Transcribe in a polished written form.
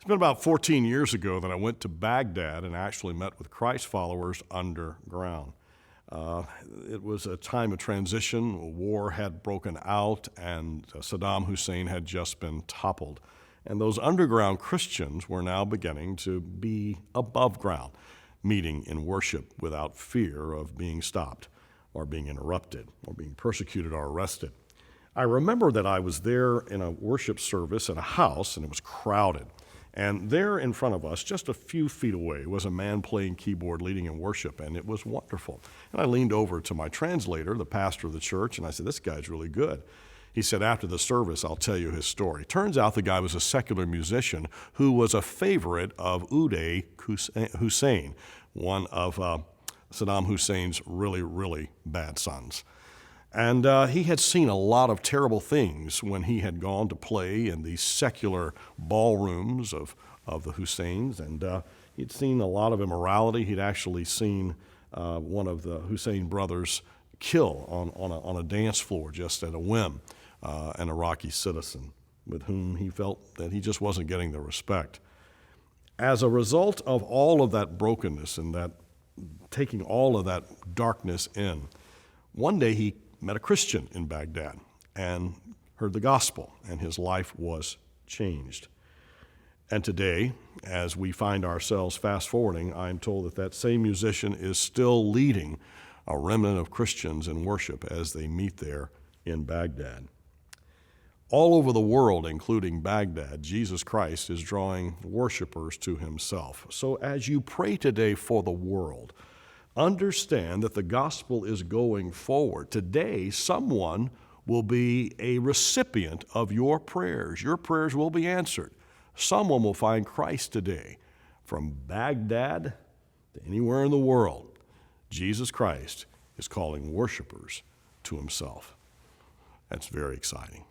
It's been about 14 years ago that I went to Baghdad and actually met with Christ followers underground. It was a time of transition. A war had broken out, and Saddam Hussein had just been toppled. And those underground Christians were now beginning to be above ground, meeting in worship without fear of being stopped or being interrupted or being persecuted or arrested. I remember that I was there in a worship service at a house, and it was crowded. And there in front of us, just a few feet away, was a man playing keyboard, leading in worship, and it was wonderful. And I leaned over to my translator, the pastor of the church, and I said, "This guy's really good." He said, "After the service, I'll tell you his story." Turns out the guy was a secular musician who was a favorite of Uday Hussein, one of Saddam Hussein's really, really bad sons. And he had seen a lot of terrible things when he had gone to play in these secular ballrooms of the Husseins, and he'd seen a lot of immorality. He'd actually seen one of the Hussein brothers kill on a dance floor just at a whim an Iraqi citizen with whom he felt that he just wasn't getting the respect. As a result of all of that brokenness and that taking all of that darkness in, one day he met a Christian in Baghdad and heard the gospel, and his life was changed. And today, as we find ourselves fast forwarding, I'm told that same musician is still leading a remnant of Christians in worship as they meet there in Baghdad. All over the world, including Baghdad, Jesus Christ is drawing worshipers to himself. So as you pray today for the world, understand that the gospel is going forward. Today, someone will be a recipient of your prayers. Your prayers will be answered. Someone will find Christ today. From Baghdad to anywhere in the world, Jesus Christ is calling worshipers to himself. That's very exciting.